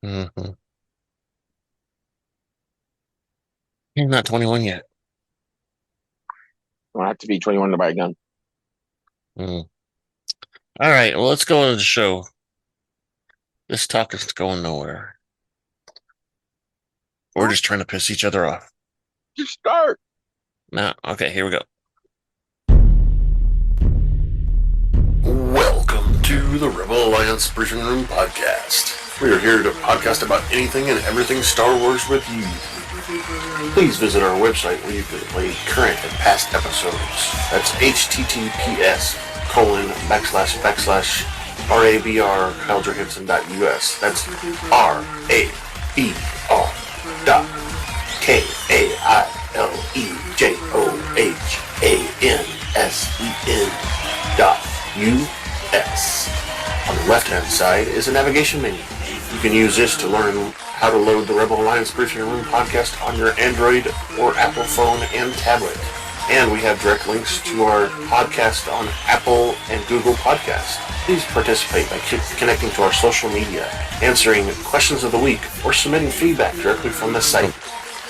Mm-hmm. He's not 21 yet. Don't have to be 21 to buy a gun. Mm. All right, well, let's go into the show. This talk is going nowhere. We're just trying to piss each other off. Just start. No, okay, here we go. Welcome to the Rebel Alliance Briefing Room podcast. We are here to podcast about anything and everything Star Wars with you. Please visit our website where you can play current and past episodes. That's https://RABR.KyleJohansson.us. That's RABR.KyleJohansson.us. On the left-hand side is a navigation menu. You can use this to learn how to load the Rebel Alliance Briefing Room podcast on your Android or Apple phone and tablet. And we have direct links to our podcast on Apple and Google Podcasts. Please participate by connecting to our social media, answering questions of the week, or submitting feedback directly from the site.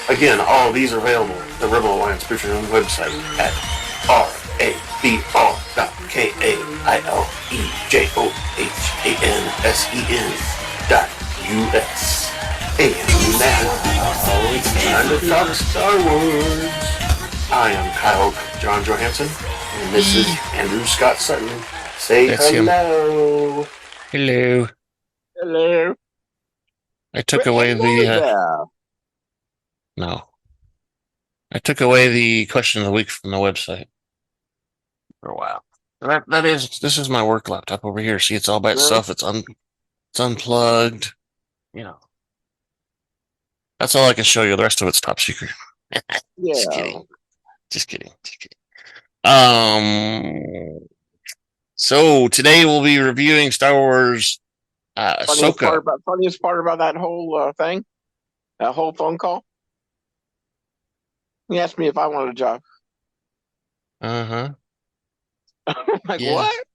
Again, all of these are available at the Rebel Alliance Briefing Room website at RABR.KyleJohansson.us. And now, it's time to talk Star Wars. I am Kyle John Johansson, and this is Andrew Scott Sutton. Say That's hello. Him. Hello. Hello. I took away the no. I took away the question of the week from the website for a while. This is my work laptop over here. See, it's all by itself. It's unplugged. You know. That's all I can show you. The rest of it's top secret. Yeah. Just kidding. So today we'll be reviewing Star Wars Ahsoka. Funniest part about that whole thing, that whole phone call. He asked me if I wanted a job. I'm like, what?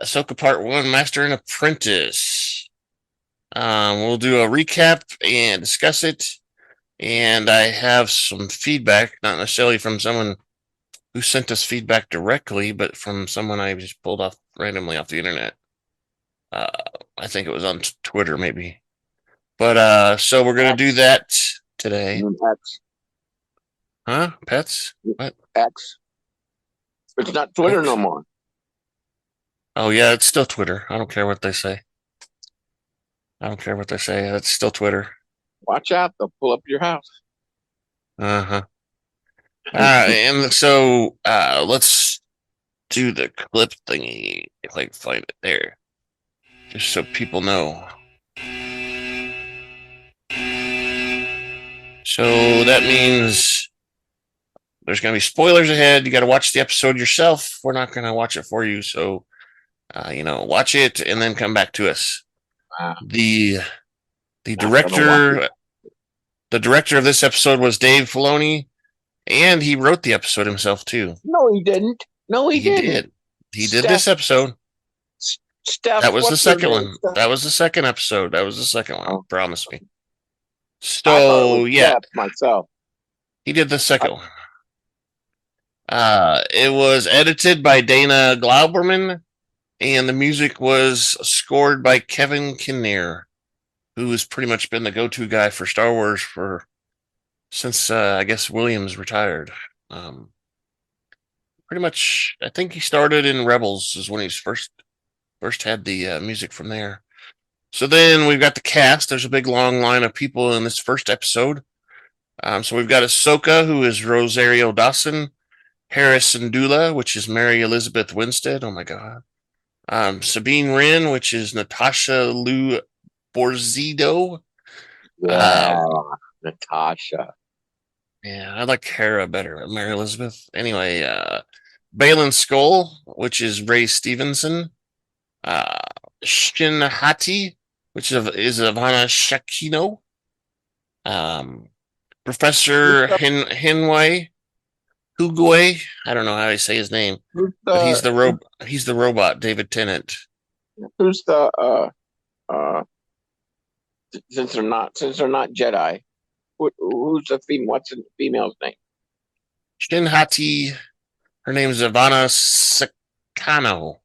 Ahsoka Part 1, Master and Apprentice. We'll do a recap and discuss it. And I have some feedback, not necessarily from someone who sent us feedback directly, but from someone I just pulled off randomly off the internet. I think it was on Twitter, maybe. But so we're gonna do that today. X. Huh? Pets? What? X. It's not Twitter X? no more. Oh yeah, it's still Twitter. I don't care what they say. It's still Twitter. Watch out, they'll pull up your house. And so let's do the clip thingy if I can find it there, just so people know. So that means there's going to be spoilers ahead. You got to watch the episode yourself. We're not going to watch it for you. So, watch it and then come back to us. Wow. The director of this episode was Dave Filoni, and he wrote the episode himself too. No, he didn't. He didn't. He did this episode. Steph, that was the second one. That was the second episode. That was the second one. Promise me. So yeah, myself. He did the second one. It was edited by Dana Glauberman, and the music was scored by Kevin Kinnear, who has pretty much been the go-to guy for Star Wars since I guess Williams retired. Pretty much, I think he started in Rebels is when he's first had the music from there. So then we've got the cast. There's a big long line of people in this first episode. So we've got Ahsoka, who is Rosario Dawson, Hera Syndulla, which is Mary Elizabeth Winstead. Oh my God. Sabine Wren, which is Natasha Bordizzo. Natasha. Yeah, I like Hera better. Mary Elizabeth. Anyway, Bayllan Skoll, which is Ray Stevenson. Shin Hati, which is Ivanna Sakhino. Professor Hugway. I don't know how to say his name, but he's the robot, David Tennant. Who's the since they're not Jedi? Who's the female? What's the female's name? Shin Hati. Her name's Ivanna Sakhino.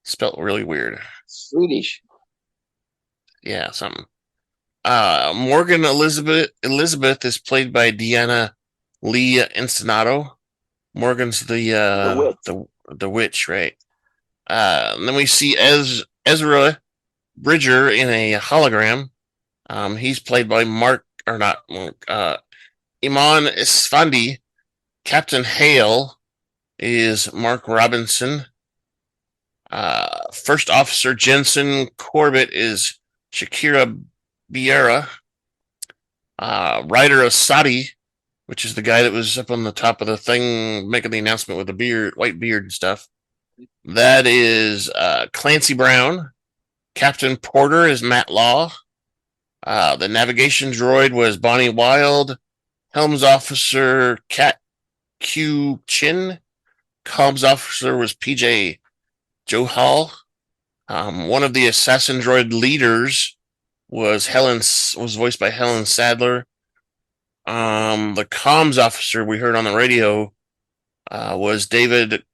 Spelled really weird. Swedish. Yeah, something. Morgan Elisabeth is played by Deanna Lee Inosanto. Morgan's The witch. the witch, right? And then we see Ezra Bridger in a hologram. He's played by Iman Isfandi. Captain Hayle is Mark Robinson. First Officer Jensen Corbett is Shakira Biera. Writer of Sadi, which is the guy that was up on the top of the thing making the announcement with the beard, white beard and stuff. That is Clancy Brown. Captain Porter is Matt Law. The navigation droid was Bonnie Wild. Helms Officer Kat Q Chin. Comms Officer was PJ Johal. One of the assassin droid leaders was voiced by Helen Sadler. The comms officer we heard on the radio was David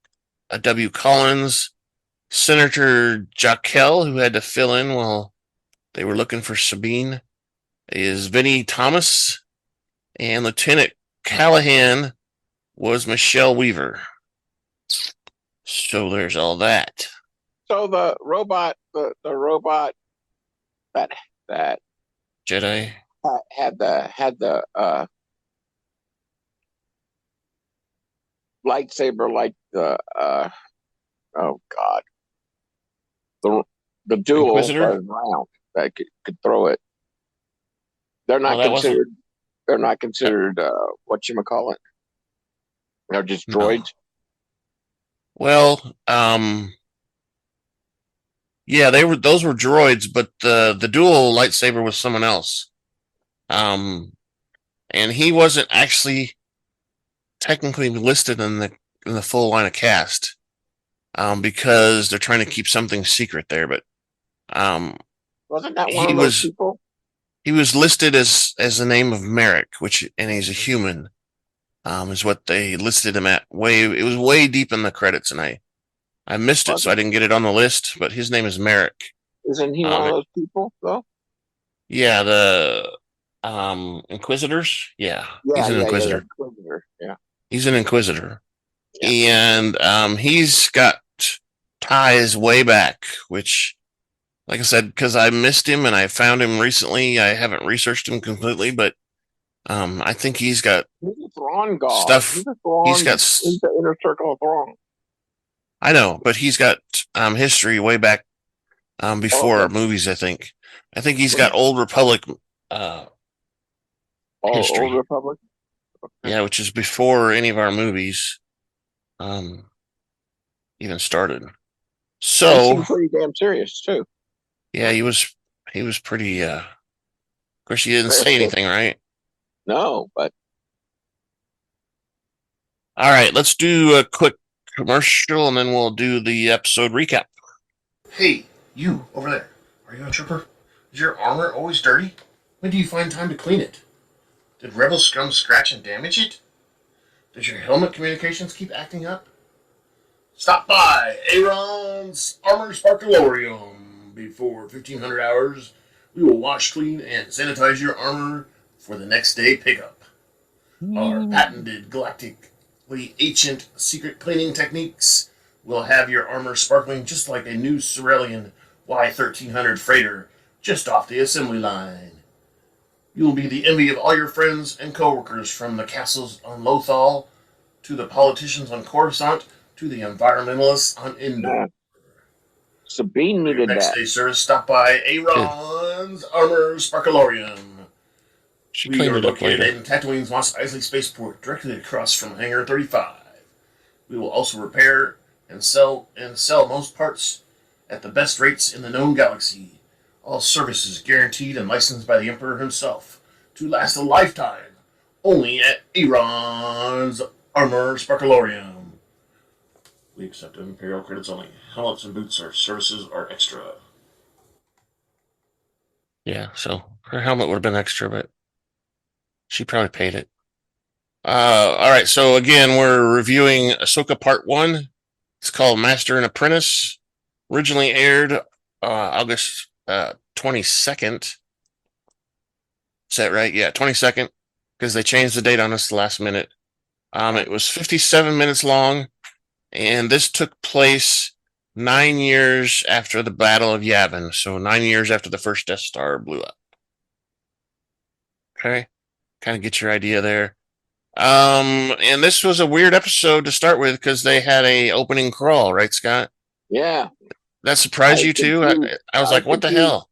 W. Collins. Senator Jaquel, who had to fill in while they were looking for Sabine, is Vinnie Thomas. And Lieutenant Callahan was Michelle Weaver. So there's all that. So the robot that Jedi had the lightsaber, like the oh god, the dual Inquisitor? round that could throw it. They're not considered. They're not considered whatchamacallit. They're just droids. Well, yeah, those were droids, but the dual lightsaber was someone else. And he wasn't actually technically listed in the full line of cast. Because they're trying to keep something secret there, but wasn't that one of those people? He was listed as the name of Merrick, and he's a human. Is what they listed him at. It was way deep in the credits, and I missed it, so I didn't get it on the list. But his name is Merrick. Isn't he one of those people though? Yeah, the Inquisitors. Yeah, he's an Inquisitor. Yeah, he's an Inquisitor, and he's got ties way back, which, like I said, because I missed him and I found him recently. I haven't researched him completely, but I think he's got stuff. He's the inner circle of Thrawn. I know, but he's got history way back before our movies. I think he's got Old Republic history. Old Republic. Okay. Yeah, which is before any of our movies even started. So he seemed pretty damn serious too. Yeah, he was pretty. Of course, he didn't say anything, right? No, but all right. Let's do a quick commercial, and then we'll do the episode recap. Hey, you over there. Are you a trooper? Is your armor always dirty? When do you find time to clean it? Did Rebel scum scratch and damage it? Does your helmet communications keep acting up? Stop by Aaron's Armor Sparkalorium. Before 1500 hours, we will wash, clean, and sanitize your armor for the next day pickup. Our patented galactically ancient secret cleaning techniques will have your armor sparkling just like a new Cerealian Y-1300 freighter just off the assembly line. You will be the envy of all your friends and co-workers, from the castles on Lothal to the politicians on Coruscant to the environmentalists on Endor. Sabine needed next day service, stop by Aaron's Armor Sparkalorium. We are located in Tatooine's Mos Eisley Spaceport, directly across from Hangar 35. We will also repair and sell most parts at the best rates in the known galaxy. All services guaranteed and licensed by the Emperor himself to last a lifetime. Only at Aaron's Armor Sparkalorium. We accept Imperial credits only. Helmets and boots or services are extra. Yeah, so her helmet would have been extra, but she probably paid it. All right, so again, we're reviewing Ahsoka Part 1. It's called Master and Apprentice. Originally aired August 22nd. Is that right? Yeah, 22nd, because they changed the date on us the last minute. It was 57 minutes long, and this took place 9 years after the Battle of Yavin, so 9 years after the first Death Star blew up. Okay, kind of get your idea there. And this was a weird episode to start with because they had a opening crawl, right, Scott? Yeah. That surprised you too? I was like, what the hell?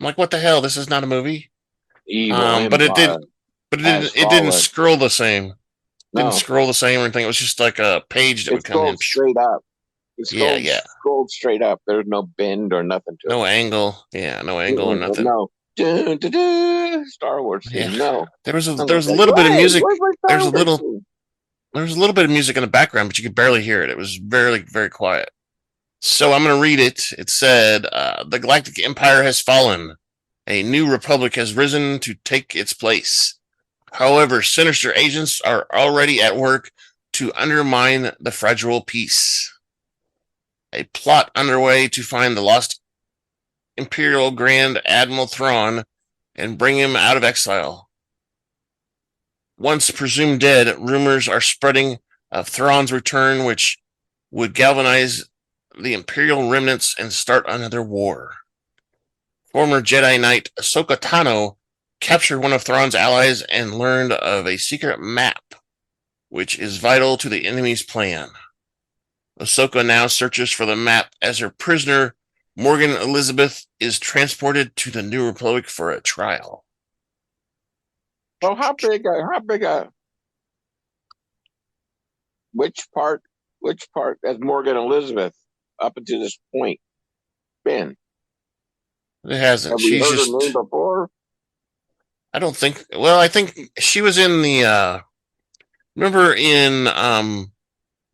I'm like, what the hell? This is not a movie. Evil but it Empire it didn't scroll the same. Didn't No. scroll the same or anything. It was just like a page that would come in. Straight up. It Yeah. scrolled straight up. There's no bend or nothing to it. No angle. Yeah, no angle or nothing. No. Star Wars theme. Yeah. No. There was a little bit of music. There was a little bit of music in the background, but you could barely hear it. It was very, very quiet. So I'm going to read it. It said, the Galactic Empire has fallen. A new republic has risen to take its place. However, sinister agents are already at work to undermine the fragile peace. A plot underway to find the lost Imperial Grand Admiral Thrawn and bring him out of exile. Once presumed dead, rumors are spreading of Thrawn's return, which would galvanize the Imperial remnants and start another war. Former Jedi Knight Ahsoka Tano captured one of Thrawn's allies and learned of a secret map, which is vital to the enemy's plan. Ahsoka now searches for the map as her prisoner, Morgan Elisabeth, is transported to the New Republic for a trial. So how big which part has Morgan Elisabeth up until this point been? It hasn't. Have we heard her name before? I don't think. Well, I think she was in the. Remember in The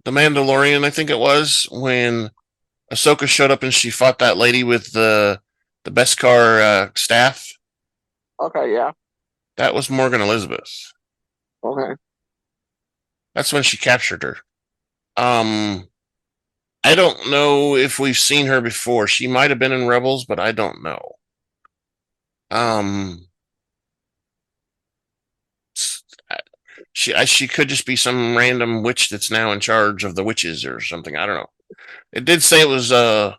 Mandalorian? I think it was when Ahsoka showed up and she fought that lady with the Beskar staff. Okay, yeah. That was Morgan Elisabeth. Okay. That's when she captured her. I don't know if we've seen her before. She might have been in Rebels, but I don't know. She could just be some random witch that's now in charge of the witches or something. I don't know. It did say it was a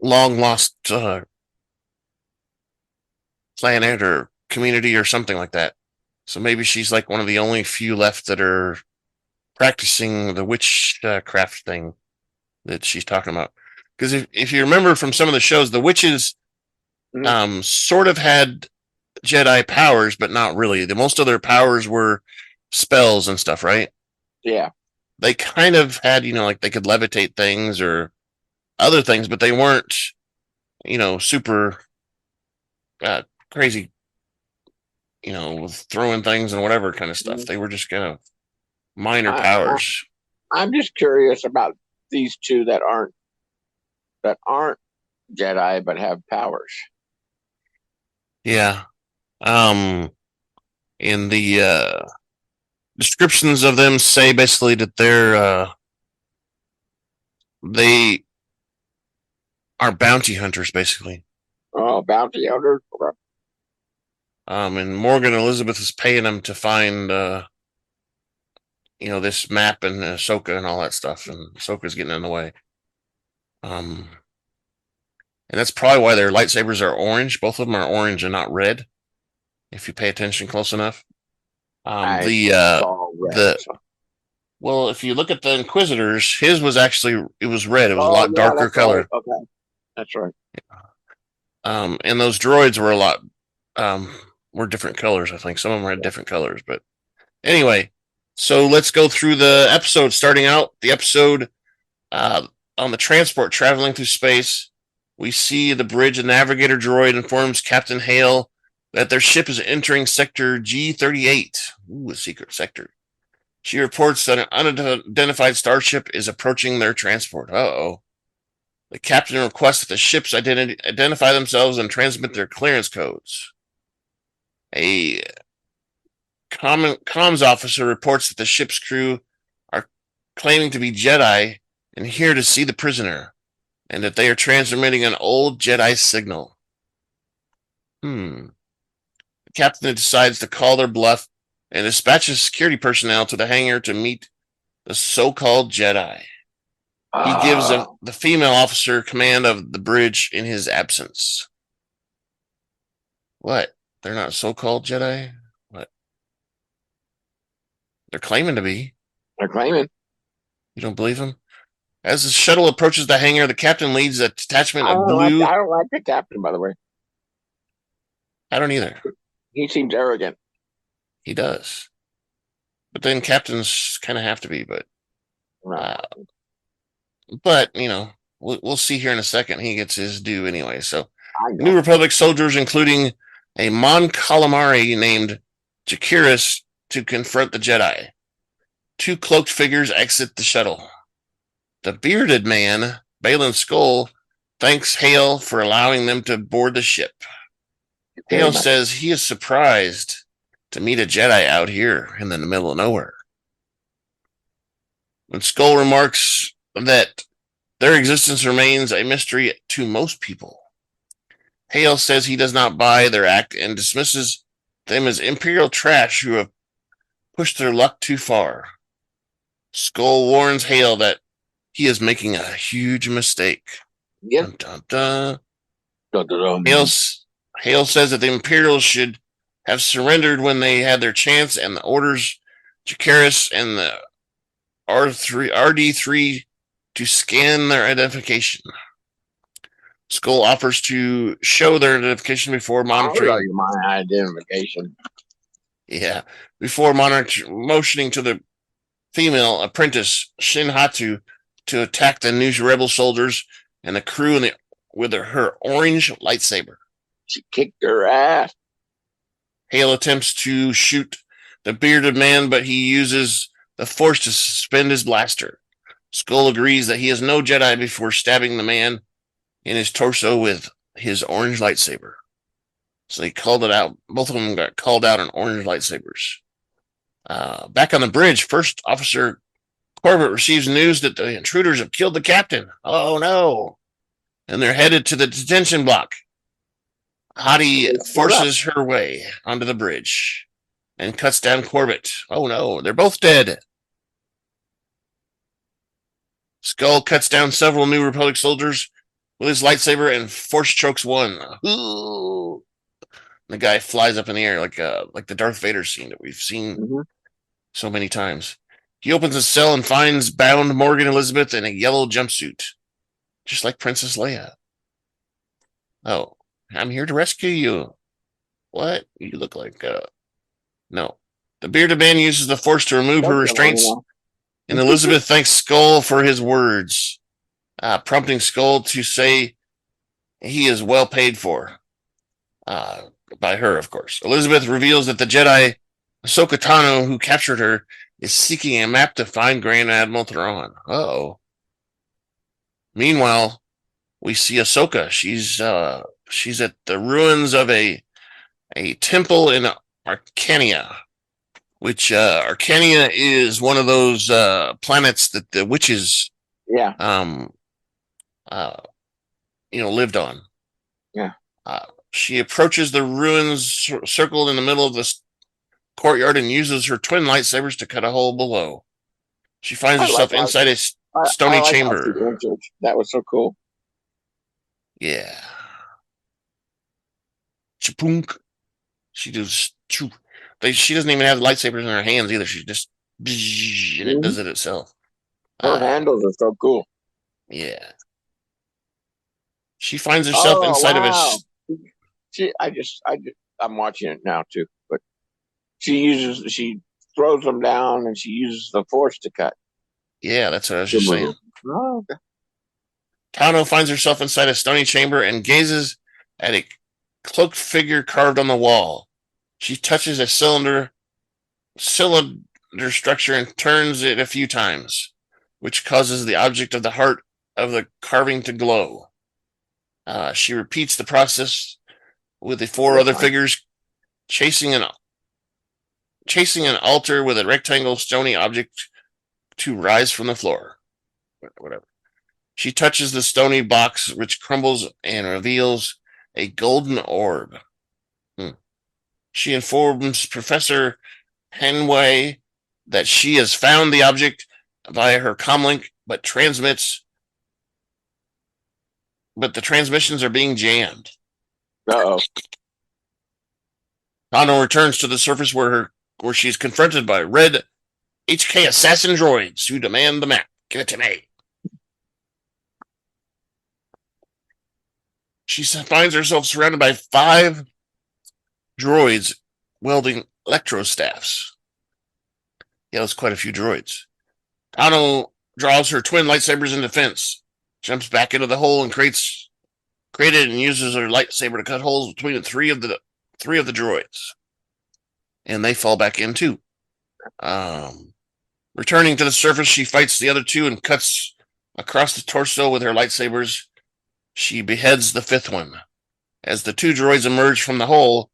long lost planet or community or something like that. So maybe she's like one of the only few left that are practicing the witchcraft thing that she's talking about. Because if you remember from some of the shows, the witches sort of had Jedi powers, but not really. Most of their powers were spells and stuff, right? Yeah. They kind of had, like they could levitate things or other things, but they weren't, super crazy, with throwing things and whatever kind of stuff. They were just kind of minor powers. I'm just curious about these two that aren't Jedi but have powers. Yeah. In the descriptions of them say basically that they are bounty hunters, basically. Oh, bounty hunters. Okay. And Morgan Elisabeth is paying them to find this map and Ahsoka and all that stuff, and Ahsoka's getting in the way. And that's probably why their lightsabers are orange. Both of them are orange and not red, if you pay attention close enough. Well, if you look at the Inquisitors, his was actually, it was red. It was a lot darker color. Right. Okay, that's right. And those droids were a lot were different colors. I think some of them had different colors, but anyway. So let's go through the episode. Starting out, the episode on the transport traveling through space, we see the bridge. A navigator droid informs Captain Hayle that their ship is entering sector G38. Ooh, a secret sector. She reports that an unidentified starship is approaching their transport. Uh-oh. The captain requests that the ships identify themselves and transmit their clearance codes. A comms officer reports that the ship's crew are claiming to be Jedi and here to see the prisoner, and that they are transmitting an old Jedi signal. The captain decides to call their bluff and dispatches security personnel to the hangar to meet the so-called Jedi. He gives the female officer command of the bridge in his absence. What? They're not so-called Jedi? What? They're claiming to be. They're claiming. You don't believe them? As the shuttle approaches the hangar, the captain leads a detachment of blue... I don't like the captain, by the way. I don't either. He seems arrogant. He does. But then captains kind of have to be, but... but, you know, we'll see here in a second. He gets his due anyway. So, New Republic soldiers, including a Mon Calamari named Jakiris, to confront the Jedi. Two cloaked figures exit the shuttle. The bearded man, Bayllan Skoll, thanks Hayle for allowing them to board the ship. Hayle says he is surprised to meet a Jedi out here in the middle of nowhere. When Skoll remarks that their existence remains a mystery to most people, Hayle says he does not buy their act and dismisses them as Imperial trash who have pushed their luck too far. Skoll warns Hayle that he is making a huge mistake. Yep. Dun, dun, dun. Hayle says that the Imperials should have surrendered when they had their chance, and the orders Jakiris and the RD3 to scan their identification. Skoll offers to show their identification before monitoring. I'll show you my identification. Yeah, before motioning to the female apprentice Shin Hati to attack the new rebel soldiers and the crew with her orange lightsaber. She kicked her ass. Hayle attempts to shoot the bearded man, but he uses the Force to suspend his blaster. Skoll agrees that he is no Jedi before stabbing the man in his torso with his orange lightsaber. So they called it out. Both of them got called out on orange lightsabers. Back on the bridge, First Officer Corbett receives news that the intruders have killed the captain. Oh no. And they're headed to the detention block. Hati forces her way onto the bridge and cuts down Corbett. Oh no, they're both dead. Skoll cuts down several New Republic soldiers with his lightsaber and force chokes one. Ooh. The guy flies up in the air like the Darth Vader scene that we've seen so many times. He opens a cell and finds bound Morgan Elisabeth in a yellow jumpsuit, just like Princess Leia. Oh, I'm here to rescue you. What? You look like no. The bearded man uses the Force to remove her restraints, and Elisabeth thanks Skoll for his words, prompting Skoll to say he is well paid for. By her, of course. Elisabeth reveals that the Jedi Ahsoka Tano, who captured her, is seeking a map to find Grand Admiral Thrawn. Uh-oh. Meanwhile, we see Ahsoka. She's at the ruins of a temple in Arcania, which Arcania is one of those planets that the witches lived on. Yeah. She approaches the ruins circled in the middle of the courtyard and uses her twin lightsabers to cut a hole below. She finds herself inside a stony chamber. That was so cool. Yeah. Chapunk. She doesn't even have the lightsabers in her hands either. She just and it does it itself. Her handles are so cool. Yeah. She finds herself inside of a. I'm watching it now too, but she throws them down and she uses the Force to cut. Yeah, that's what I was just saying. Oh, okay. Tano finds herself inside a stony chamber and gazes at a cloaked figure carved on the wall. She touches a cylinder structure and turns it a few times, which causes the object of the heart of the carving to glow. She repeats the process with the four other figures chasing an altar with a rectangle stony object to rise from the floor. Whatever. She touches the stony box, which crumbles and reveals a golden orb. She informs Professor Henway that she has found the object via her comlink, but the transmissions are being jammed. Uh-oh. Tano returns to the surface where she is confronted by red HK assassin droids who demand the map. Give it to me. She finds herself surrounded by 5 droids wielding electrostaffs. Yeah, that's quite a few droids. Tano draws her twin lightsabers in defense, jumps back into the hole and created and uses her lightsaber to cut holes between the three of the droids. And they fall back in too. Returning to the surface, she fights the other 2 and cuts across the torso with her lightsabers. She beheads the 5th one. As the 2 droids emerge from the hole,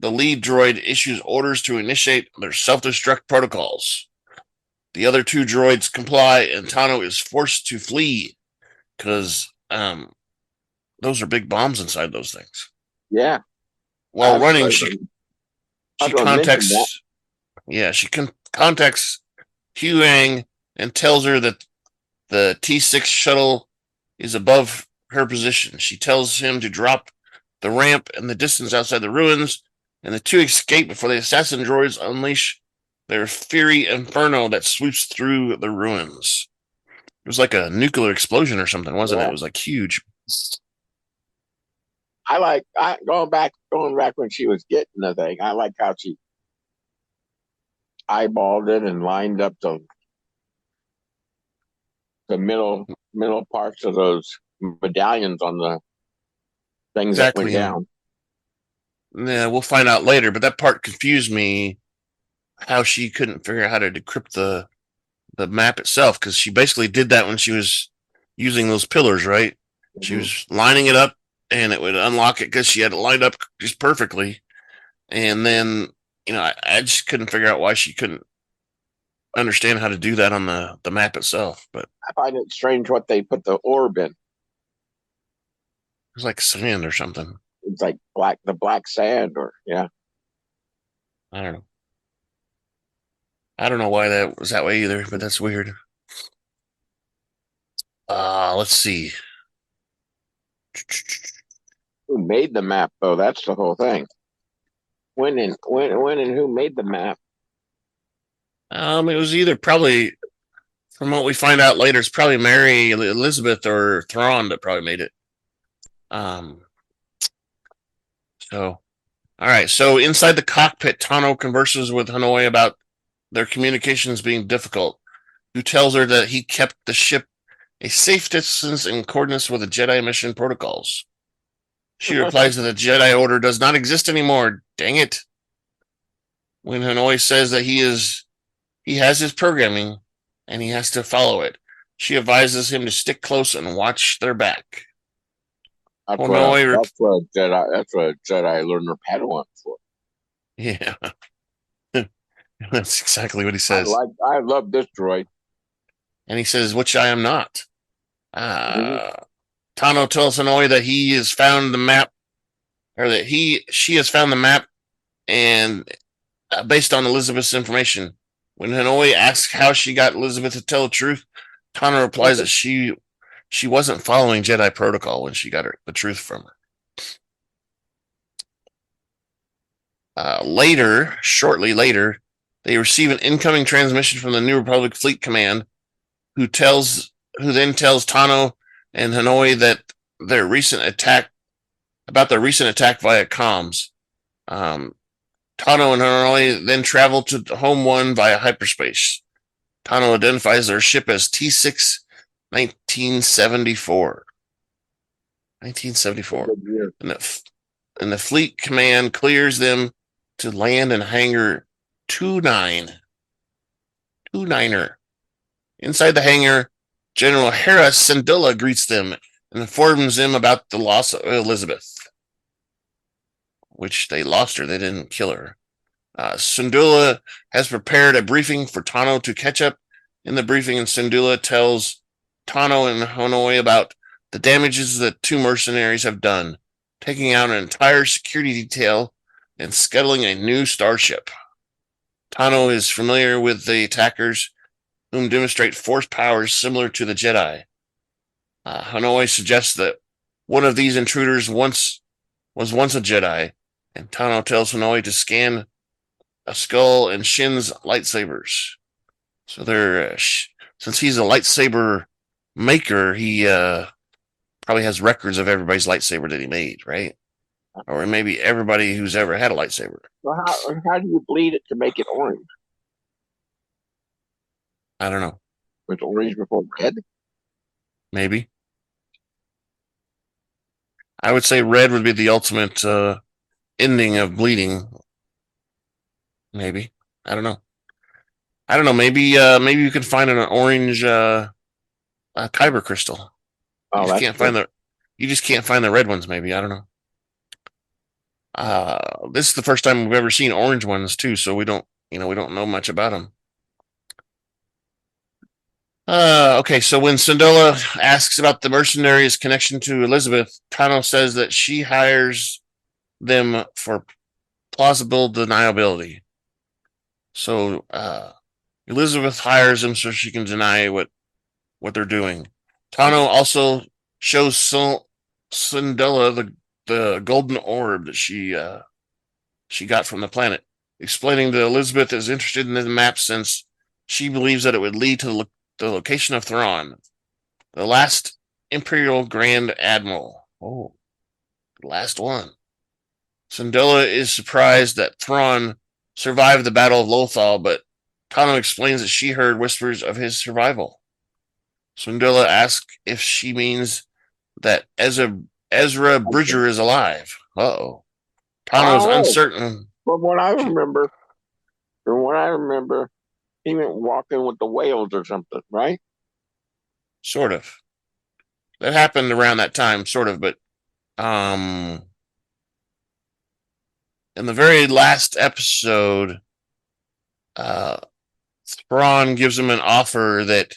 the lead droid issues orders to initiate their self-destruct protocols. The other 2 droids comply, and Tano is forced to flee because those are big bombs inside those things. Yeah. While running, she contacts Huyang and tells her that the T6 shuttle is above her position. She tells him to drop the ramp and the distance outside the ruins, and the 2 escape before the assassin droids unleash their fiery inferno that sweeps through the ruins. It was like a nuclear explosion or something, wasn't it? It was like huge. Going back when she was getting the thing. I like how she eyeballed it and lined up the middle parts of those medallions on the things that went down. Yeah, we'll find out later, but that part confused me, how she couldn't figure out how to decrypt the map itself, because she basically did that when she was using those pillars, right? Mm-hmm. She was lining it up and it would unlock it because she had it lined up just perfectly. And then, I just couldn't figure out why she couldn't understand how to do that on the map itself. But I find it strange what they put the orb in. It was like sand or something. It's like the black sand, or yeah. I don't know. I don't know why that was that way either, but that's weird. Let's see. Who made the map, though? That's the whole thing. When and who made the map? It was either probably, from what we find out later, it's probably Mary, Elisabeth, or Thrawn that probably made it. So, all right. So inside the cockpit, Tano converses with Hanoi about their communications being difficult, who tells her that he kept the ship a safe distance in accordance with the Jedi mission protocols. She replies that the Jedi Order does not exist anymore. Dang it. When Hanoi says that he has his programming and he has to follow it, she advises him to stick close and watch their back. That's what a Jedi learned their Padawan for. Yeah. That's exactly what he says. I love this droid. And he says, which I am not. Tano tells Hanoi that he has found the map, or that she has found the map, and based on Elisabeth's information. When Hanoi asks how she got Elisabeth to tell the truth, Tano replies that she wasn't following Jedi protocol when she got the truth from her. Shortly later, they receive an incoming transmission from the New Republic Fleet Command, who then tells Tano and Hanoi that their recent attack via comms. Tano and Hanoi then travel to Home 1 via hyperspace. Tano identifies their ship as T6 1974. 1974. And the Fleet Command clears them to land in Hangar 29. 2-9er. Inside the hangar, General Hera Syndulla greets them and informs them about the loss of Elisabeth. Which they lost her, they didn't kill her. Syndulla has prepared a briefing for Tano to catch up. In the briefing, Syndulla tells Tano and Hanoi about the damages that 2 mercenaries have done, taking out an entire security detail and scuttling a new starship. Tano is familiar with the attackers, whom demonstrate force powers similar to the Jedi. Hanoi suggests that one of these intruders was once a Jedi, and Tano tells Hanoi to scan a Skoll and Shin's lightsabers. So they're since he's a lightsaber maker, he probably has records of everybody's lightsaber that he made, right? Or maybe everybody who's ever had a lightsaber. Well, how do you bleed it to make it orange? I don't know. With orange before red? Maybe. I would say red would be the ultimate ending of bleeding. Maybe. I don't know. Maybe you can find an orange kyber crystal. You just can't find you just can't find the red ones. Maybe, I don't know. This is the first time we've ever seen orange ones too, so we don't know much about them. Okay, so when Syndulla asks about the mercenaries' connection to Elisabeth, Tano says that she hires them for plausible deniability. So Elisabeth hires them so she can deny what they're doing. Tano also shows Syndulla the golden orb that she got from the planet, explaining that Elisabeth is interested in the map since she believes that it would lead to the location of Thrawn, the last Imperial Grand Admiral. Oh, the last one. Syndulla is surprised that Thrawn survived the Battle of Lothal, but Tano explains that she heard whispers of his survival. Syndulla asks if she means that Ezra Bridger is alive. Uh-oh. Tano is uncertain. From what I remember, he went walking with the whales or something, right? Sort of. That happened around that time, sort of, but in the very last episode, Thrawn gives him an offer that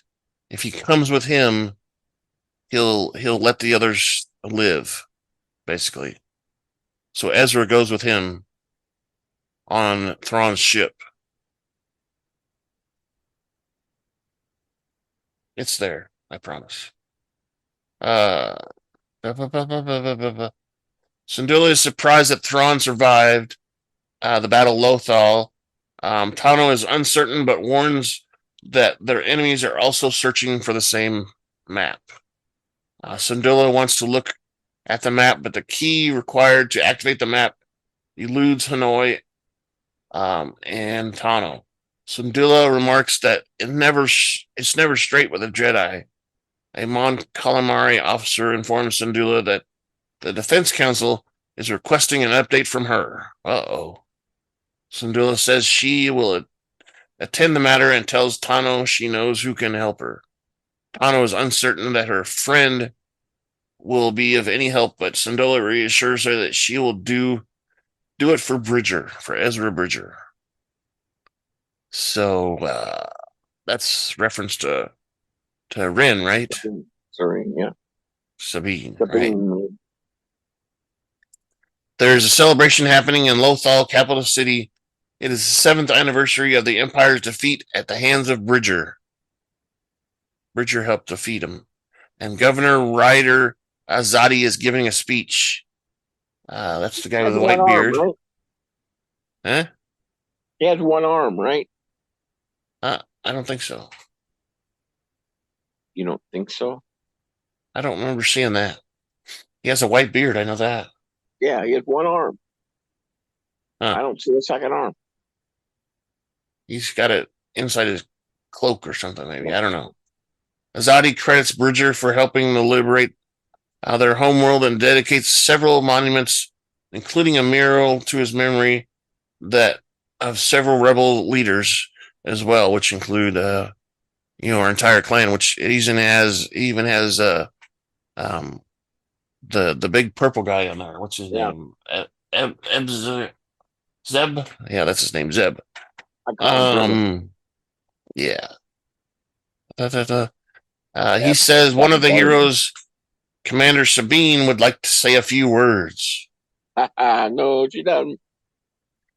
if he comes with him, he'll let the others live, basically. So Ezra goes with him on Thrawn's ship. It's there, I promise. Syndulla is surprised that Thrawn survived the Battle of Lothal. Tano is uncertain, but warns that their enemies are also searching for the same map. Syndulla wants to look at the map, but the key required to activate the map eludes Hanoi and Tano. Syndulla remarks that it's never straight with a Jedi. A Mon Calamari officer informs Syndulla that the Defense Council is requesting an update from her. Uh-oh. Syndulla says she will attend the matter and tells Tano she knows who can help her. Tano is uncertain that her friend will be of any help, but Syndulla reassures her that she will do it for Ezra Bridger. So that's reference to Wren, right? Sorry, yeah. Sabine, right? There's a celebration happening in Lothal, capital city. It is the 7th anniversary of the Empire's defeat at the hands of Bridger. Bridger helped defeat him. And Governor Ryder Azadi is giving a speech. That's the guy with the white beard. Right? Huh? He has one arm, right? I don't think so. You don't think so? I don't remember seeing that. He has a white beard, I know that. Yeah, he has one arm. Huh. I don't see a second arm. He's got it inside his cloak or something, maybe. I don't know. Azadi credits Bridger for helping to liberate their homeworld and dedicates several monuments, including a mural to his memory of several rebel leaders. as well, which include our entire clan, which it even has the big purple guy on there. What's his name? Zeb. Yeah, that's his name, Zeb. I call him yeah. He says one of the heroes, Commander Sabine, would like to say a few words. No, she doesn't.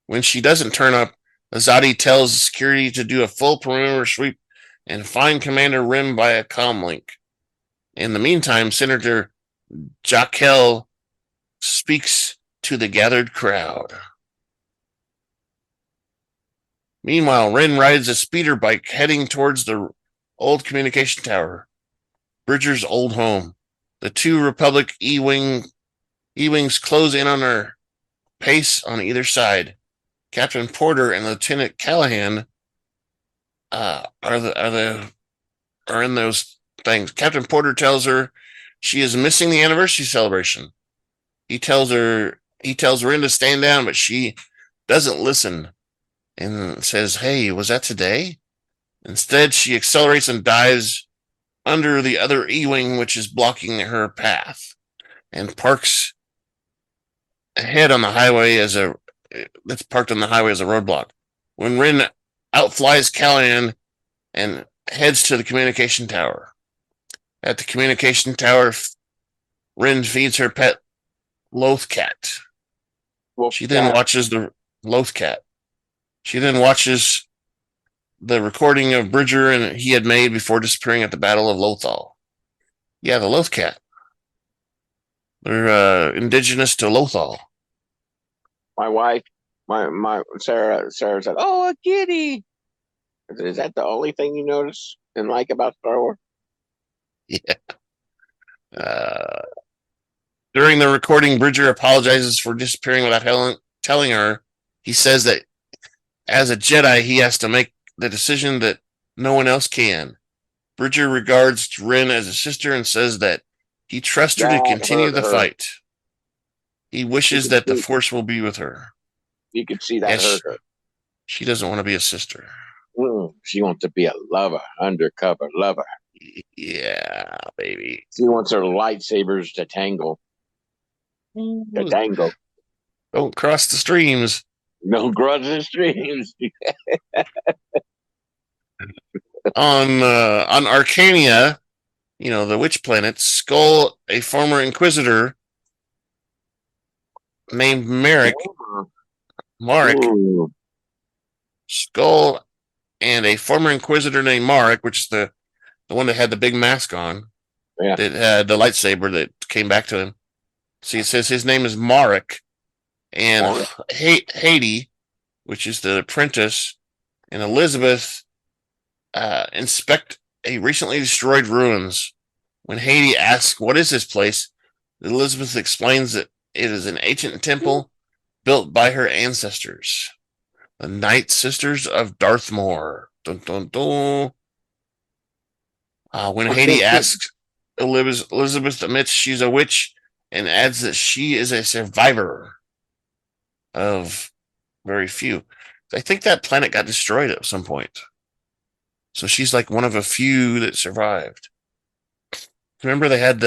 When she doesn't turn up, Azadi tells security to do a full perimeter sweep and find Commander Wren by a comm link. In the meantime, Senator Jaquel speaks to the gathered crowd. Meanwhile, Wren rides a speeder bike heading towards the old communication tower, Bridger's old home. The two Republic E-wings close in on her pace on either side. Captain Porter and Lieutenant Callahan are in those things. Captain Porter tells her she is missing the anniversary celebration. He tells Wren to stand down, but she doesn't listen and says, "Hey, was that today?" Instead, she accelerates and dives under the other E-wing, which is blocking her path, and parks ahead on the highway that's parked on the highway as a roadblock. When Wren outflies Callahan and heads to the communication tower. At the communication tower, Wren feeds her pet Lothcat. She then watches the Lothcat. She then watches the recording of Bridger and he had made before disappearing at the Battle of Lothal. Yeah, the Lothcat. They're indigenous to Lothal. My wife, my Sarah said, "Oh, a kitty." Is that the only thing you notice and like about Star Wars? Yeah. During the recording, Bridger apologizes for disappearing without telling her. He says that as a Jedi, he has to make the decision that no one else can. Bridger regards Wren as a sister and says that he trusts her to continue the fight. He wishes that the Force will be with her. You could see that hurt her. She doesn't want to be a sister. She wants to be a lover, undercover lover. Yeah, baby. She wants her lightsabers to tangle. To tangle. Don't cross the streams. Don't cross the streams. On Arcania, the witch planet, Skoll, a former Inquisitor named Marek, Skoll and a former Inquisitor named Marek, which is the one that had the big mask on, that had the lightsaber that came back to him. So he says his name is Marek, and Hati, which is the apprentice, and Elisabeth inspect a recently destroyed ruins. When Hati asks, "What is this place?" Elisabeth explains that it is an ancient temple built by her ancestors, the Night Sisters of Darthmore. Dun, dun, dun. When Hati asks, Elisabeth admits she's a witch and adds that she is a survivor of very few. I think that planet got destroyed at some point. So she's like one of a few that survived. Remember they had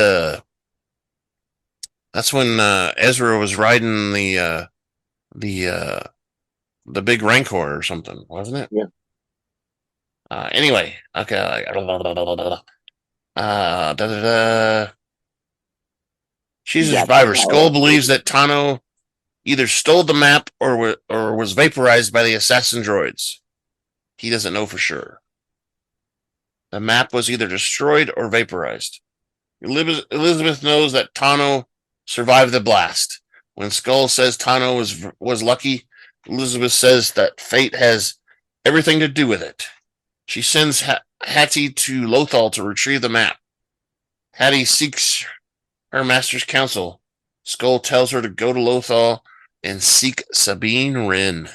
that's when Ezra was riding the big Rancor or something, wasn't it? Yeah. Anyway, okay. She's a survivor. Skoll believes that Tano either stole the map or was vaporized by the assassin droids. He doesn't know for sure. The map was either destroyed or vaporized. Elisabeth knows that Tano survived the blast. When Skoll says Tano was lucky, Elisabeth says that fate has everything to do with it. She sends Hati to Lothal to retrieve the map. Hati seeks her master's counsel. Skoll tells her to go to Lothal and seek Sabine Wren.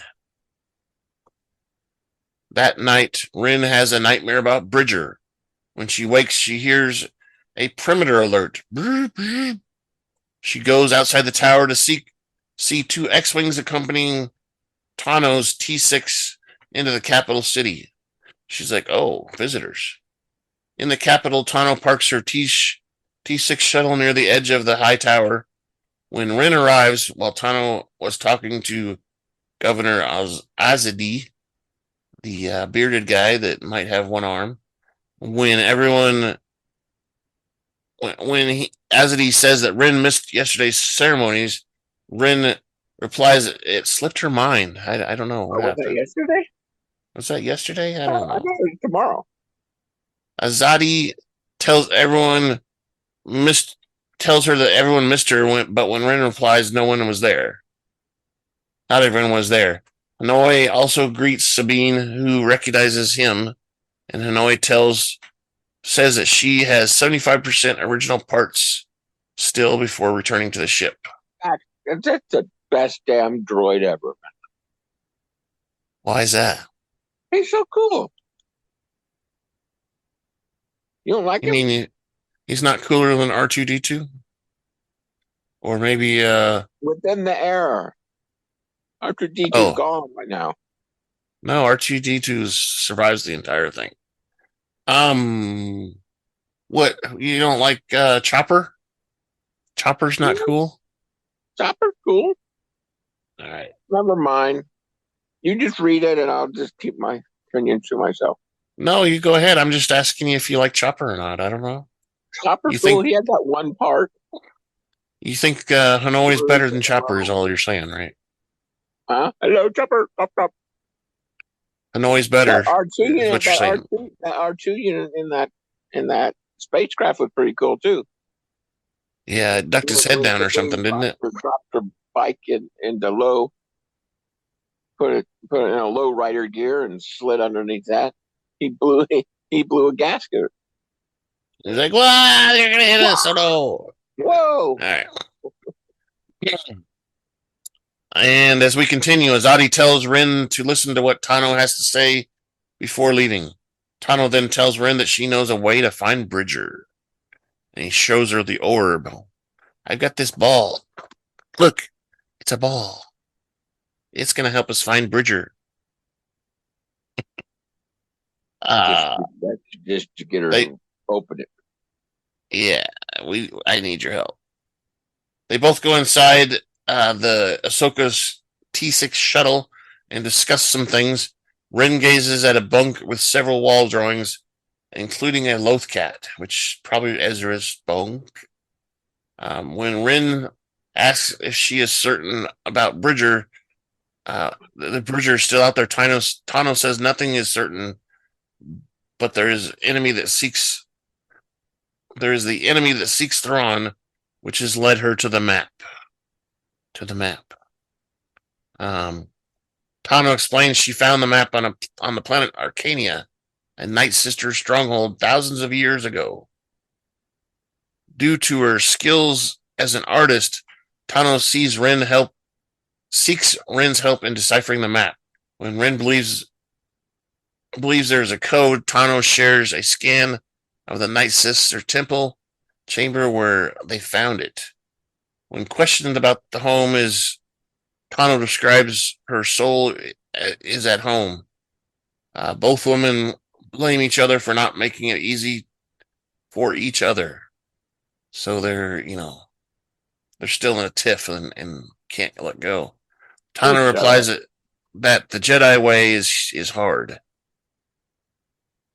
That night, Wren has a nightmare about Bridger. When she wakes, she hears a perimeter alert. She goes outside the tower to see two X-Wings accompanying Tano's T6 into the capital city. She's like, oh, visitors. In the capital, Tano parks her T6 shuttle near the edge of the high tower. When Wren arrives, while Tano was talking to Governor Azadi, the bearded guy that might have one arm, when Azadi says that Wren missed yesterday's ceremonies, Wren replies it slipped her mind. I don't know what happened. Was that yesterday? Was that yesterday? I don't know. I thought it was tomorrow. Azadi tells her that everyone missed her, but when Wren replies, no one was there. Not everyone was there. Hanoi also greets Sabine, who recognizes him, and Hanoi says that she has 75% original parts still before returning to the ship. That's the best damn droid ever. Why is that? He's so cool. You don't like him? You mean he's not cooler than R2-D2? Or maybe within the era. R2-D2 gone right now. No, R2-D2 survives the entire thing. What, you don't like Chopper? Chopper's not cool? Chopper's cool. All right. Never mind. You just read it and I'll just keep my opinion to myself. No, you go ahead. I'm just asking you if you like Chopper or not. I don't know. Chopper's cool. He had that one part. You think Hanoi is better than Chopper is all you're saying, right? Huh? Hello, Chopper. Stop, stop. Hanoi's better. That R2 unit in that spacecraft was pretty cool too. Yeah, it ducked his head down or something, didn't it? Dropped the bike into low, put it in a low rider gear and slid underneath that. He blew a gasket. He's like, "Wow, you're gonna hit us!" Oh no! Whoa! All right. And as we continue, Azadi tells Wren to listen to what Tano has to say before leaving. Tano then tells Wren that she knows a way to find Bridger. And he shows her the orb. I've got this ball. Look, it's a ball. It's going to help us find Bridger. Just to get her to open it. Yeah, I need your help. They both go inside the Ahsoka's T6 shuttle and discuss some things. Wren gazes at a bunk with several wall drawings, including a Lothcat, which probably Ezra's bunk. When Wren asks if she is certain about Bridger, the Bridger is still out there. Tano says nothing is certain, but there is the enemy that seeks Thrawn, which has led her to the map. Tano explains she found the map on the planet Arcania, a Night Sister stronghold thousands of years ago. Due to her skills as an artist, Tano seeks Wren's help in deciphering the map. When Wren believes there is a code, Tano shares a scan of the Night Sister temple chamber where they found it. When questioned about the home, Tano describes her soul is at home. Both women blame each other for not making it easy for each other. So they're still in a tiff and can't let go. Tano replies that the Jedi way is hard.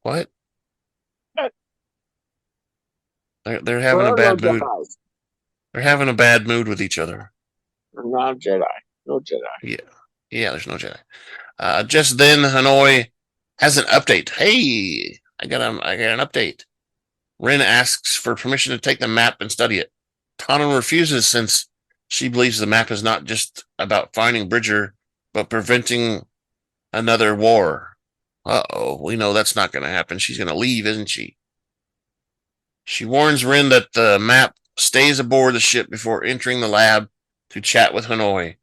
What? They're having a bad mood. They're having a bad mood with each other. Not Jedi. No Jedi. Yeah. There's no Jedi. Just then, Hanoi has an update. Hey, I got an update. Wren asks for permission to take the map and study it. Tano refuses since she believes the map is not just about finding Bridger, but preventing another war. We know that's not going to happen. She's going to leave, isn't she? She warns Wren that the map stays aboard the ship before entering the lab to chat with Hanoi.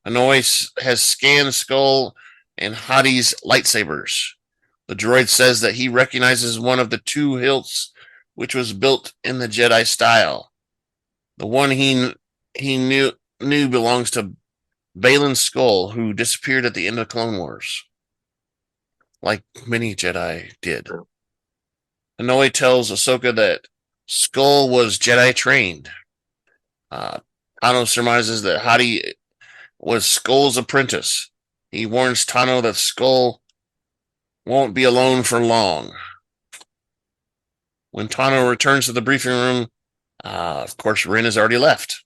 Hanoi has scanned Skoll and Hati's lightsabers. The droid says that he recognizes one of the two hilts which was built in the Jedi style. The one he knew belongs to Bayllan Skoll, who disappeared at the end of Clone Wars. like many Jedi did. Hanoi tells Ahsoka that Skoll was Jedi trained. Tano surmises that Hati was Skoll's apprentice. He warns Tano that Skoll won't be alone for long. When Tano returns to the briefing room, of course, Wren has already left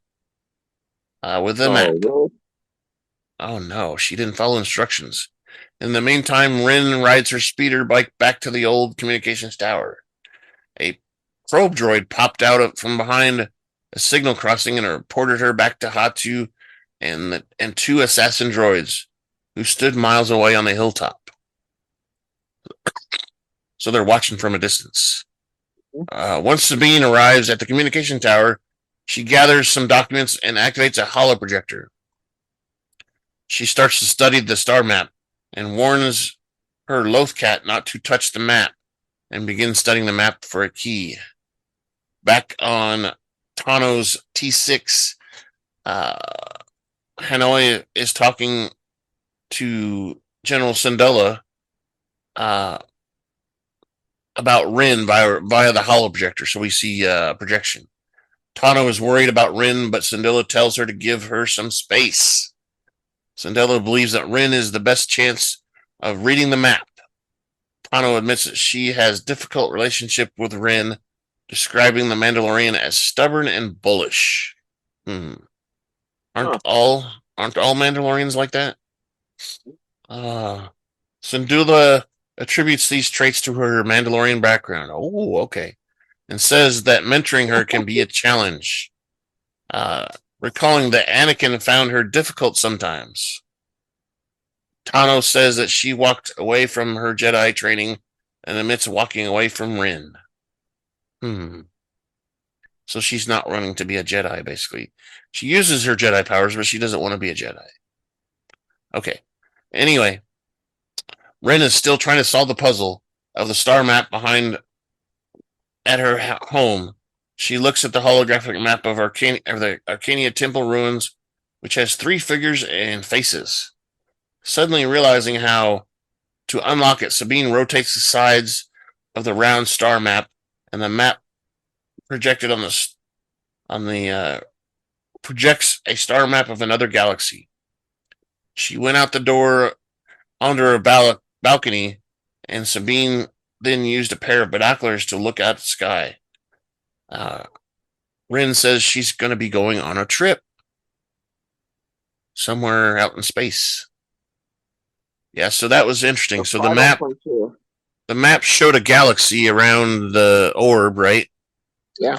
with the map. Really? Oh no, she didn't follow instructions. In the meantime, Wren rides her speeder bike back to the old communications tower. A probe droid popped out from behind a signal crossing and reported her back to Hatu and two assassin droids who stood miles away on the hilltop. So they're watching from a distance. Once Sabine arrives at the communication tower, she gathers some documents and activates a holo projector. She starts to study the star map and warns her Lothcat not to touch the map and begins studying the map for a key. Back on Tano's T6, Hanoi is talking to General Syndulla about Wren via the holoprojector, so we see projection. Tano is worried about Wren, but Syndulla tells her to give her some space. Syndulla believes that Wren is the best chance of reading the map. Tano admits that she has a difficult relationship with Wren, describing the Mandalorian as stubborn and bullish. Aren't all Mandalorians like that? Syndulla attributes these traits to her Mandalorian background. Oh, okay. And says that mentoring her can be a challenge. Recalling that Anakin found her difficult sometimes. Tano says that she walked away from her Jedi training and admits walking away from Wren. So she's not running to be a Jedi, basically. She uses her Jedi powers, but she doesn't want to be a Jedi. Okay. Anyway, Wren is still trying to solve the puzzle of the star map behind at her home. She looks at the holographic map of the Arcania Temple ruins, which has 3 figures and faces. Suddenly realizing how to unlock it, Sabine rotates the sides of the round star map, and the map projected projects a star map of another galaxy. She went out the door under a balcony, and Sabine then used a pair of binoculars to look out the sky. Wren says she's going to be going on a trip somewhere out in space. Yeah, so that was interesting. So the map showed a galaxy around the orb, right? Yeah.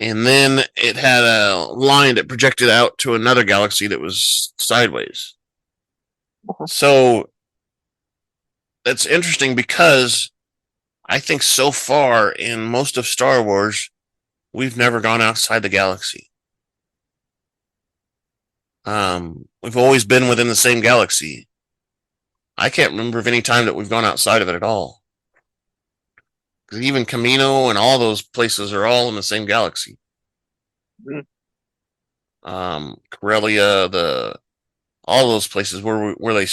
And then it had a line that projected out to another galaxy that was sideways. So that's interesting because I think so far in most of Star Wars, we've never gone outside the galaxy. We've always been within the same galaxy. I can't remember of any time that we've gone outside of it at all. Because even Camino and all those places are all in the same galaxy. Corellia, all those places where they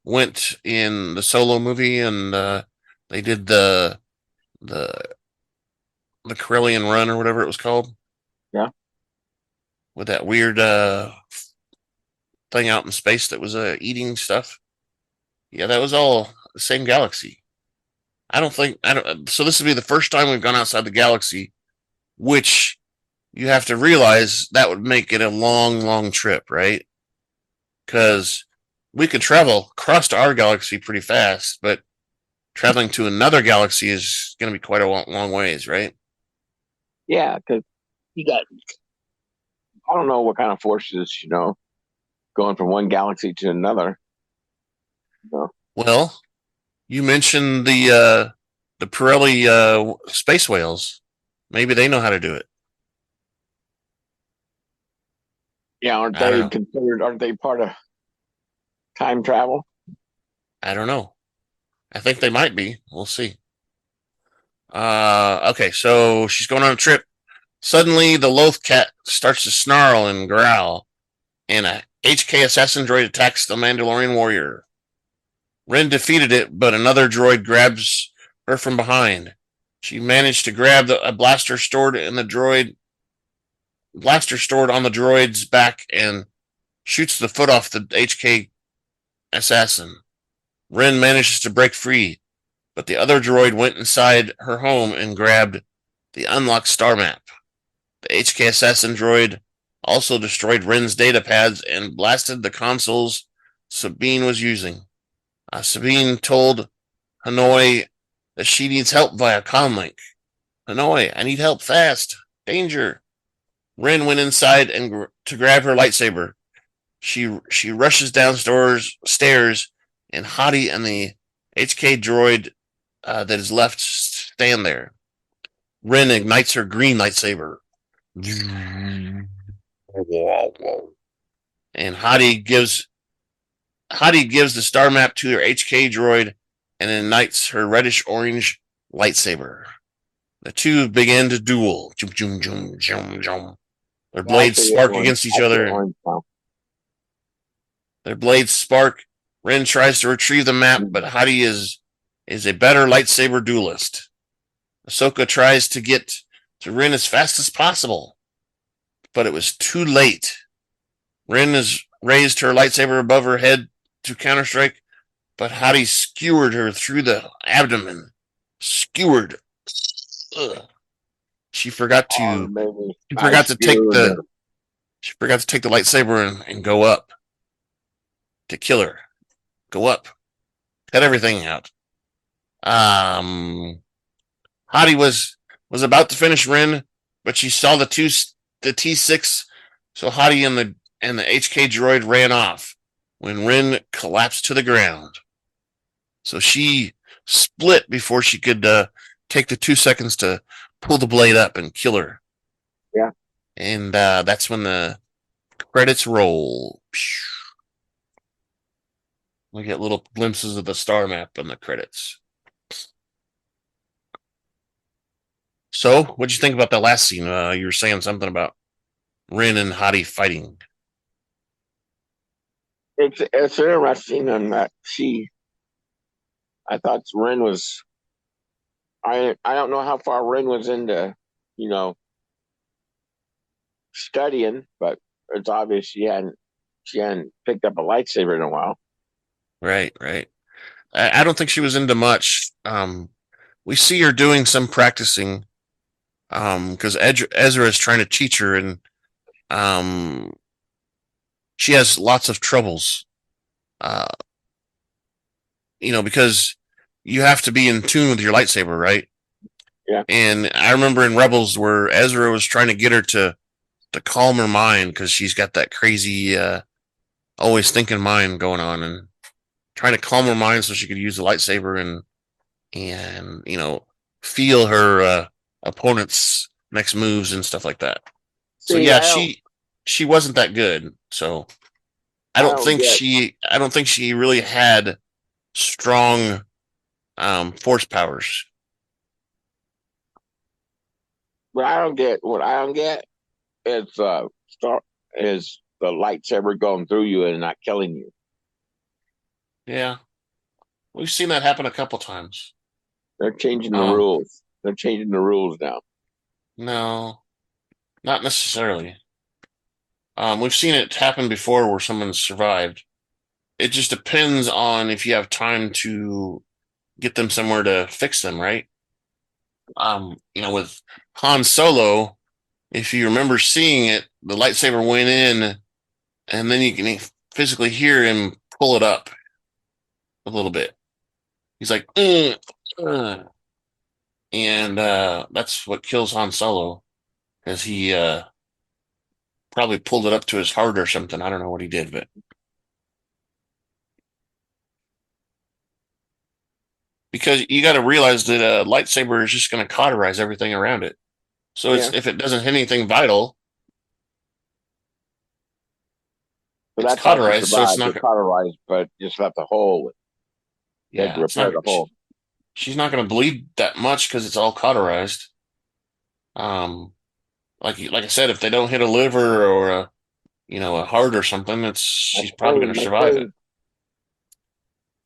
went in the Solo movie, and they did the Corellian Run or whatever it was called. Yeah. With that weird thing out in space that was eating stuff. Yeah, that was all the same galaxy. So this would be the first time we've gone outside the galaxy, which you have to realize that would make it a long, long trip, right? Because we could travel across our galaxy pretty fast, but traveling to another galaxy is going to be quite a long ways, right? Yeah, because I don't know what kind of forces, going from one galaxy to another. Well, you mentioned the Pirelli space whales. Maybe they know how to do it. Yeah, aren't they part of time travel? I don't know. I think they might be. We'll see. Okay, so she's going on a trip. Suddenly, the Lothcat starts to snarl and growl, and a HK assassin droid attacks the Mandalorian warrior. Wren defeated it, but another droid grabs her from behind. She managed to grab a blaster stored on the droid's back and shoots the foot off the HK assassin. Wren manages to break free, but the other droid went inside her home and grabbed the unlocked star map. The HK assassin droid also destroyed Wren's data pads and blasted the consoles Sabine was using. Sabine told Hanoi that she needs help via comlink. Hanoi, I need help fast. Danger. Wren went inside and to grab her lightsaber. She rushes downstairs, and Hati and the HK droid that is left stand there. Wren ignites her green lightsaber. And Hati gives the star map to her HK droid and ignites her reddish orange lightsaber. The two begin to duel. Their blades spark against each other. Their blades spark. Wren tries to retrieve the map, but Hati is a better lightsaber duelist. Ahsoka tries to get to Wren as fast as possible, but it was too late. Wren has raised her lightsaber above her head to counterstrike, but Hati skewered her through the abdomen. Skewered. Ugh. She forgot to take the lightsaber and go up to kill her. Go up. Cut everything out. Hati was about to finish Wren, but she saw the T6, so Hati and the HK droid ran off when Wren collapsed to the ground. So she split before she could take the 2 seconds to pull the blade up and kill her. Yeah. And that's when the credits roll. We get little glimpses of the star map in the credits. So, what'd you think about that last scene? You were saying something about Wren and Hati fighting. It's interesting in that I thought Wren was. I don't know how far Wren was into, studying, but it's obvious she hadn't picked up a lightsaber in a while. Right. I don't think she was into much. We see her doing some practicing, because Ezra is trying to teach her, and she has lots of troubles. Because you have to be in tune with your lightsaber, right? Yeah. And I remember in Rebels where Ezra was trying to get her to calm her mind because she's got that crazy, always thinking mind going on, and trying to calm her mind so she could use the lightsaber and feel her opponent's next moves and stuff like that. So yeah, she wasn't that good. So I don't think she really had strong force powers. What I don't get is is the lightsaber going through you and not killing you. Yeah, we've seen that happen a couple times. They're changing the rules. They're changing the rules now. No, not necessarily. We've seen it happen before where someone survived. It just depends on if you have time to get them somewhere to fix them, right? With Han Solo, if you remember seeing it, the lightsaber went in, and then you can physically hear him pull it up a little bit. He's like, and that's what kills Han Solo, because he probably pulled it up to his heart or something. I don't know what he did, but because you got to realize that a lightsaber is just going to cauterize everything around it. So if it doesn't hit anything vital, it's cauterized. So it's not cauterized, but just left a hole. Yeah, to repair the hole. She's not going to bleed that much because it's all cauterized. Like I said, if they don't hit a liver or a heart or something, she's probably going to survive it.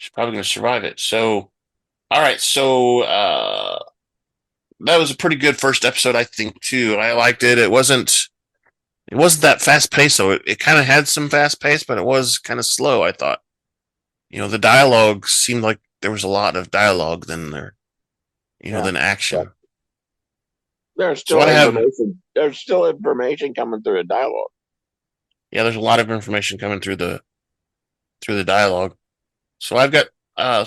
She's probably going to survive it. So, all right. So, that was a pretty good first episode, I think, too. I liked it. It wasn't that fast paced, though. It kind of had some fast pace, but it was kind of slow, I thought. The dialogue seemed like there was a lot of dialogue than action. There's So still what I have, information. There's still information coming through the dialogue. yeah, there's a lot of information coming through the dialogue. So I've got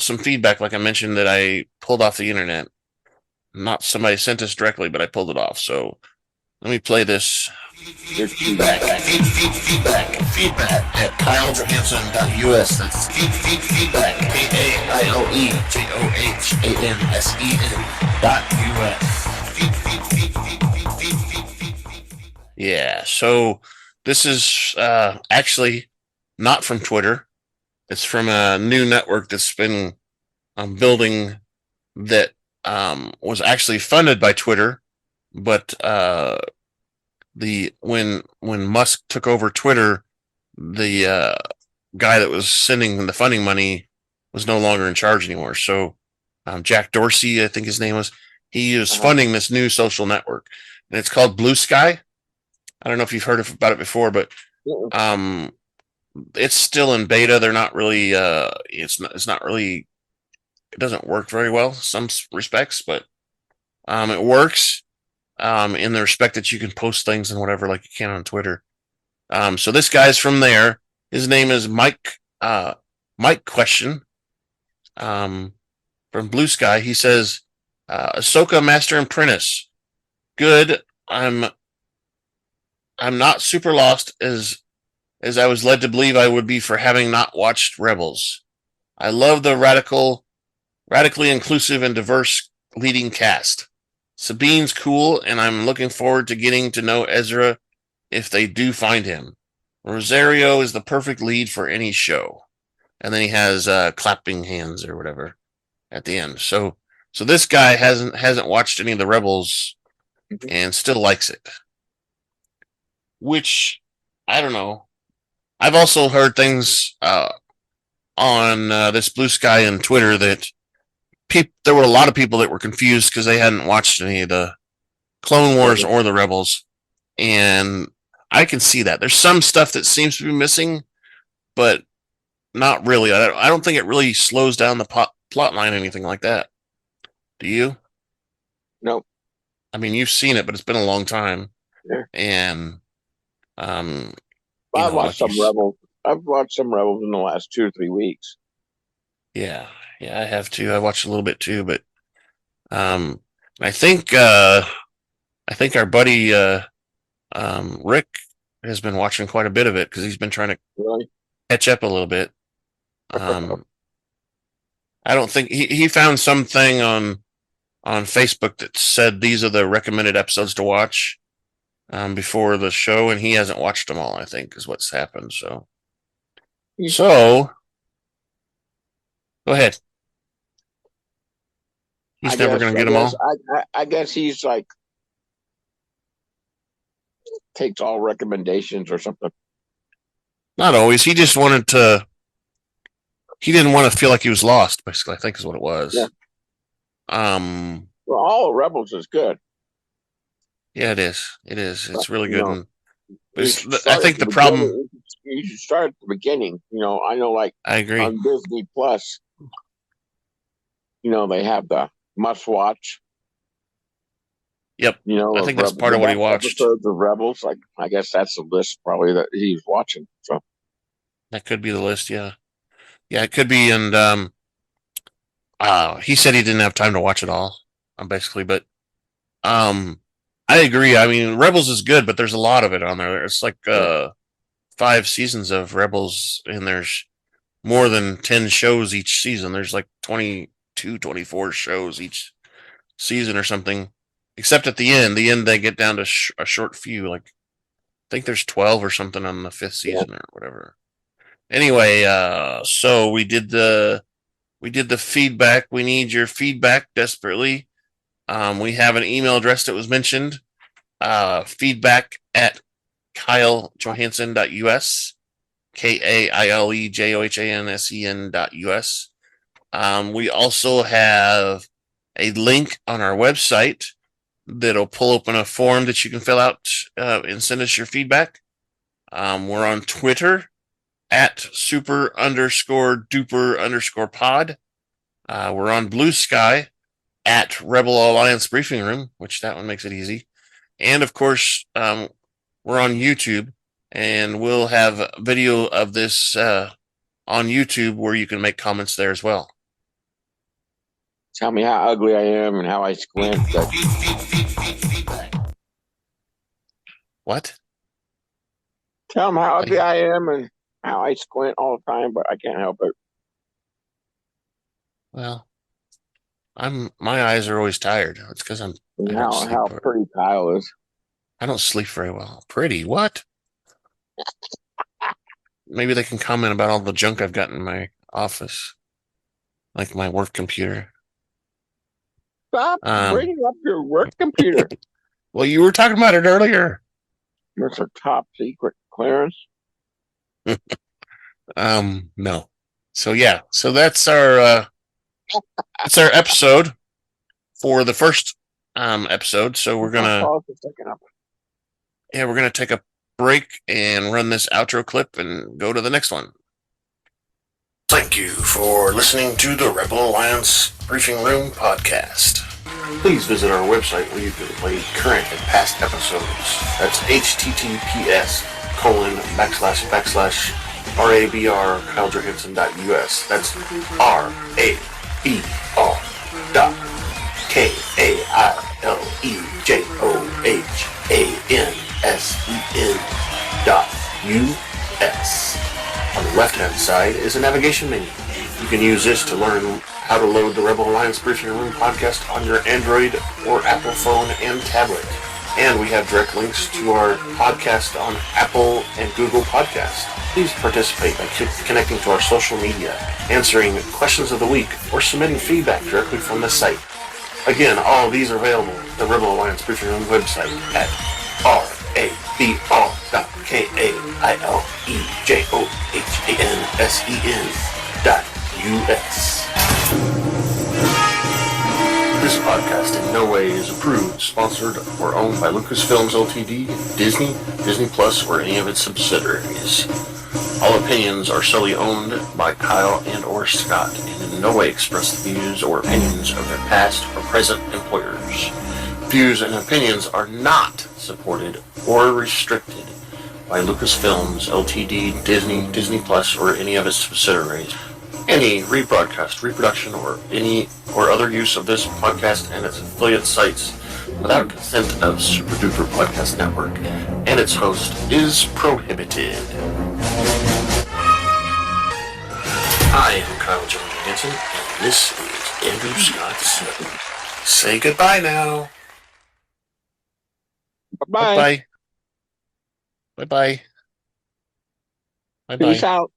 some feedback, like I mentioned, that I pulled off the internet. Not somebody sent us directly, but I pulled it off. So let me play this. Feedback at KyleJohansson.us. That's feedback, KyleJohansson.us. Yeah, so this is actually not from Twitter. It's from a new network that's been building that was actually funded by Twitter, but when Musk took over Twitter, the guy that was sending the funding money was no longer in charge anymore. So Jack Dorsey, I think his name was, he is funding this new social network, and it's called Blue Sky. I don't know if you've heard about it before, but it's still in beta. They're not really. It's not really. It doesn't work very well in some respects, but it works in the respect that you can post things and whatever like you can on Twitter. So this guy's from there. His name is Mike Question from Blue Sky. He says, Ahsoka Master and Apprentice. Good. I'm not super lost as I was led to believe I would be for having not watched Rebels. I love the radically inclusive and diverse leading cast. Sabine's cool, and I'm looking forward to getting to know Ezra if they do find him. Rosario is the perfect lead for any show. And then he has clapping hands or whatever at the end. So this guy hasn't watched any of the Rebels and still likes it. Which, I don't know. I've also heard things on this Blue Sky and Twitter that there were a lot of people that were confused because they hadn't watched any of the Clone Wars or the Rebels. And I can see that. There's some stuff that seems to be missing, but not really. I don't think it really slows down the plot line or anything like that. Do you? No. I mean, you've seen it, but it's been a long time. Yeah. And I've watched some Rebels. I've watched some Rebels in the last 2 or 3 weeks. Yeah, I have too. I watched a little bit too, but I think our buddy Rick has been watching quite a bit of it because he's been trying to catch up a little bit. I don't think he found something on Facebook that said these are the recommended episodes to watch before the show, and he hasn't watched them all. I think is what's happened. So go ahead. He's never going to get them all. I guess he's like takes all recommendations or something. Not always. He just wanted to. He didn't want to feel like he was lost. Basically, I think is what it was. Yeah. Well, all Rebels is good. Yeah, it is. It is. It's really good. I think the problem. You should start at the beginning. I know, like I agree. On Disney Plus, they have the must watch. Yep. I think that's part of what he watched. Episodes of Rebels. Like, I guess that's the list probably that he's watching. So that could be the list. Yeah. Yeah, it could be. And he said he didn't have time to watch it all, basically. But I agree. I mean, Rebels is good, but there's a lot of it on there. It's like 5 seasons of Rebels, and there's more than 10 shows each season. There's like 22, 24 shows each season or something. Except at the end they get down to a short few. Like I think there's 12 or something on the 5th season or whatever. Anyway, so we did the feedback. We need your feedback desperately. We have an email address that was mentioned. Feedback at KyleJohansson.us. KaileJohansen.us. We also have a link on our website that'll pull open a form that you can fill out and send us your feedback. We're on Twitter at super_duper_pod. We're on Blue Sky at Rebel Alliance Briefing Room, which that one makes it easy. And of course, we're on YouTube, and we'll have video of this on YouTube where you can make comments there as well. Tell me how ugly I am and how I squint. What? Tell them how ugly I am and how I squint all the time, but I can't help it. Well, my eyes are always tired. It's because I don't How sleep. pretty Kyle is. I don't sleep very well. Pretty? What? Maybe they can comment about all the junk I've got in my office, like my work computer. Stop bringing up your work computer. Well, you were talking about it earlier. Mr. Top Secret Clearance. No. So yeah, so that's our episode for the first episode. So we're gonna take a break and run this outro clip and go to the next one. Thank you for listening to the Rebel Alliance Briefing Room podcast. Please visit our website where you can play current and past episodes. That's https://RABR.KyleJohansson.us. That's RABR.KyleJohansson.us. On the left-hand side is a navigation menu. You can use this to learn how to load the Rebel Alliance Briefing Room podcast on your Android or Apple phone and tablet. And we have direct links to our podcast on Apple and Google Podcasts. Please participate by connecting to our social media, answering questions of the week, or submitting feedback directly from the site. Again, all of these are available at the Rebel Alliance Briefing Room website at RABR.KyleJohansson.us. This podcast in no way is approved, sponsored, or owned by Lucasfilms Ltd., Disney, Disney Plus, or any of its subsidiaries. All opinions are solely owned by Kyle and or Scott, and in no way express the views or opinions of their past or present employers. Views and opinions are not supported or restricted by Lucasfilms Ltd., Disney, Disney Plus, or any of its subsidiaries. Any rebroadcast, reproduction, or any or other use of this podcast and its affiliate sites without consent of Super Duper Podcast Network and its host is prohibited. I am Kyle Johansson, and this is Andrew Scott. Say goodbye now. Bye-bye. Bye-bye. Bye-bye. Bye-bye. Peace out.